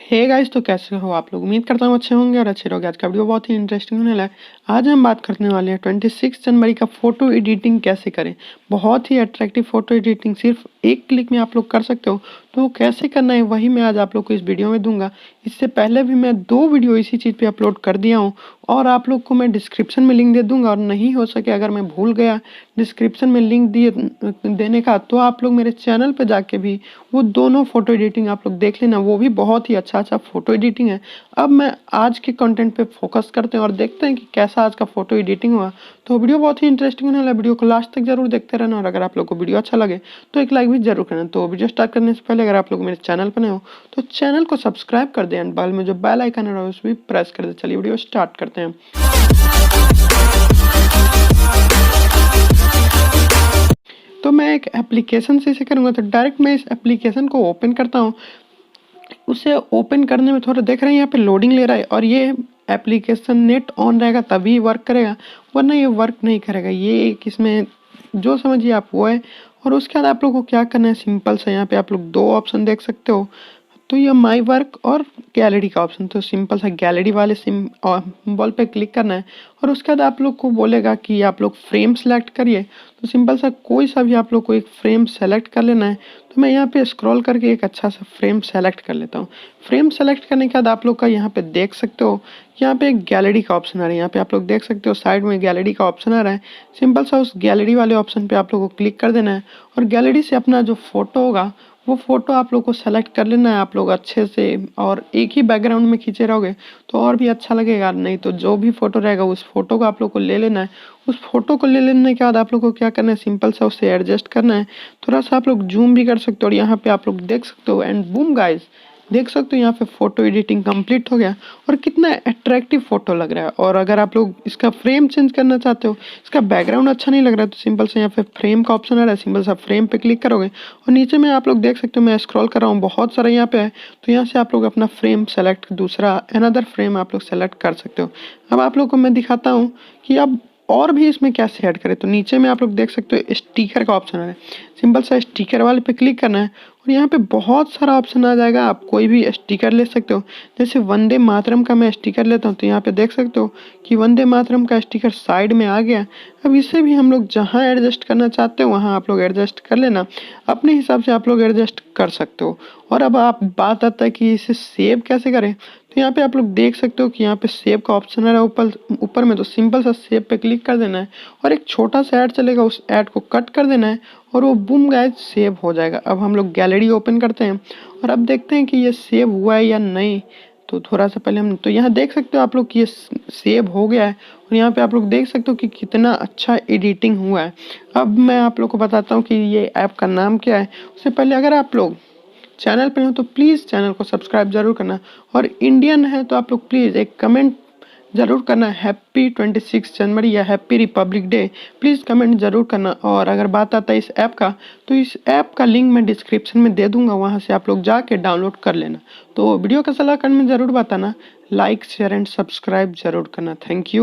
Hey guys, तो कैसे हो आप लोग। उम्मीद करता हूँ अच्छे होंगे और अच्छे रहोगे। आज का वीडियो बहुत ही इंटरेस्टिंग होने वाला है। आज हम बात करने वाले हैं 26 जनवरी का फोटो एडिटिंग कैसे करें। बहुत ही अट्रैक्टिव फोटो एडिटिंग सिर्फ एक क्लिक में आप लोग कर सकते हो। तो वो कैसे करना है वही मैं आज आप लोग को इस वीडियो में दूंगा। इससे पहले भी मैं 2 वीडियो इसी चीज़ पे अपलोड कर दिया हूँ और आप लोग को मैं डिस्क्रिप्शन में लिंक दे दूंगा। और नहीं हो सके अगर मैं भूल गया डिस्क्रिप्शन में लिंक दिए देने का, तो आप लोग मेरे चैनल पे जाके भी वो दोनों फोटो एडिटिंग आप लोग देख लेना। वो भी बहुत ही अच्छा फोटो एडिटिंग है। अब मैं आज के कंटेंट पे फोकस करते हैं और देखते हैं कि कैसा आज का फोटो एडिटिंग हुआ। तो वीडियो बहुत ही इंटरेस्टिंग होने वाला है। वीडियो को लास्ट तक जरूर देखते रहना और अगर आप लोग को वीडियो अच्छा लगे तो एक लाइक भी जरूर करना। तो वीडियो स्टार्ट करने से पहले अगर आप लोग मेरे चैनल पर नए हो तो चैनल को सब्सक्राइब कर दें एंड बगल में जो बेल आइकन है उस भी प्रेस कर दे। चलिए वीडियो स्टार्ट करते हैं। तो मैं एक एप्लीकेशन से इसे करूँगा। तो डायरेक्ट मैं इस एप्लीकेशन को ओपन करता हूँ। उसे ओपन करने में थोड़ा देख रहे हैं यहाँ पे लोडिंग ले रहा है और ये एप्लीकेशन नेट ऑन रहेगा तभी वर्क करेगा, वरना ये वर्क नहीं करेगा। ये एक इसमें जो समझिए आप वो है। और उसके बाद आप लोग को क्या करना है, सिंपल सा यहाँ पे आप लोग 2 ऑप्शन देख सकते हो। तो ये माई वर्क और गैलरी का ऑप्शन, तो सिंपल सा गैलरी वाले सिंबल पे क्लिक करना है। और उसके बाद आप लोग को बोलेगा कि आप लोग फ्रेम सेलेक्ट करिए। तो सिंपल सा कोई सा भी आप लोग को एक फ्रेम सेलेक्ट कर लेना है। तो मैं यहाँ पे स्क्रॉल करके एक अच्छा सा फ्रेम सेलेक्ट कर लेता हूँ। फ्रेम सेलेक्ट करने के बाद आप लोग का यहाँ पे देख सकते हो, यहाँ पे एक गैलरी का ऑप्शन आ रहा है। यहाँ पे आप लोग देख सकते हो साइड में गैलरी का ऑप्शन आ रहा है। सिंपल सा उस गैलरी वाले ऑप्शन पे आप लोग को क्लिक कर देना है और गैलरी से अपना जो फोटो होगा वो फोटो आप लोग को सेलेक्ट कर लेना है। आप लोग अच्छे से और एक ही बैकग्राउंड में खींचे रहोगे तो और भी अच्छा लगेगा। नहीं तो जो भी फोटो रहेगा उस फोटो को आप लोग को ले लेना है। उस फोटो को ले लेने के बाद आप लोग को क्या करना है, सिंपल सा उससे एडजस्ट करना है। थोड़ा सा आप लोग जूम भी कर सकते हो और यहाँ पे आप लोग देख सकते हो एंड बूम गाइस, देख सकते हो यहाँ पे फोटो एडिटिंग कंप्लीट हो गया और कितना अट्रैक्टिव फोटो लग रहा है। और अगर आप लोग इसका फ्रेम चेंज करना चाहते हो, इसका बैकग्राउंड अच्छा नहीं लग रहा है, तो सिंपल से यहाँ पे फ्रेम का ऑप्शन आ रहा है। सिंपल सा फ्रेम पे क्लिक करोगे और नीचे में आप लोग देख सकते हो मैं स्क्रॉल कर रहा हूँ, बहुत सारा यहाँ पे है। तो यहाँ से आप लोग अपना फ्रेम सेलेक्ट, दूसरा अनदर फ्रेम आप लोग सेलेक्ट कर सकते हो। अब आप लोग को मैं दिखाता हूँ कि अब और भी इसमें कैसे ऐड करें। तो नीचे में आप लोग देख सकते हो स्टिकर का ऑप्शन है। सिंपल सा स्टिकर वाले पे क्लिक करना है और यहाँ पे बहुत सारा ऑप्शन आ जाएगा। आप कोई भी स्टिकर ले सकते हो। जैसे वंदे मातरम का मैं स्टिकर लेता हूँ तो यहाँ पे देख सकते हो कि वंदे मातरम का स्टिकर साइड में आ गया। अब इसे भी हम लोग जहाँ एडजस्ट करना चाहते हो वहाँ आप लोग एडजस्ट कर लेना। अपने हिसाब से आप लोग एडजस्ट कर सकते हो। और अब आप बात आता है कि इसे सेव कैसे करें। तो यहाँ पे आप लोग देख सकते हो कि यहाँ पे सेव का ऑप्शन आ रहा है ऊपर ऊपर में। तो सिंपल सा सेव पे क्लिक कर देना है और एक छोटा सा ऐड चलेगा, उस ऐड को कट कर देना है और वो बूम गाइस सेव हो जाएगा। अब हम लोग गैलरी ओपन करते हैं और अब देखते हैं कि ये सेव हुआ है या नहीं। तो थोड़ा सा पहले हम तो यहाँ देख सकते हो आप लोग कि ये सेव हो गया है और यहाँ पे आप लोग देख सकते हो कि कितना अच्छा एडिटिंग हुआ है। अब मैं आप लोग को बताता हूँ कि ये ऐप का नाम क्या है। उससे पहले अगर आप लोग चैनल पे हो तो प्लीज़ चैनल को सब्सक्राइब जरूर करना और इंडियन है तो आप लोग प्लीज़ एक कमेंट जरूर करना, हैप्पी 26 जनवरी या happy Republic day please comment जरूर करना। और अगर बात आता है इस ऐप का, तो इस ऐप का लिंक मैं डिस्क्रिप्शन में दे दूंगा, वहां से आप लोग जाके डाउनलोड कर लेना। तो वीडियो का सलाह करने में ज़रूर बताना, लाइक शेयर एंड सब्सक्राइब जरूर करना। Thank you.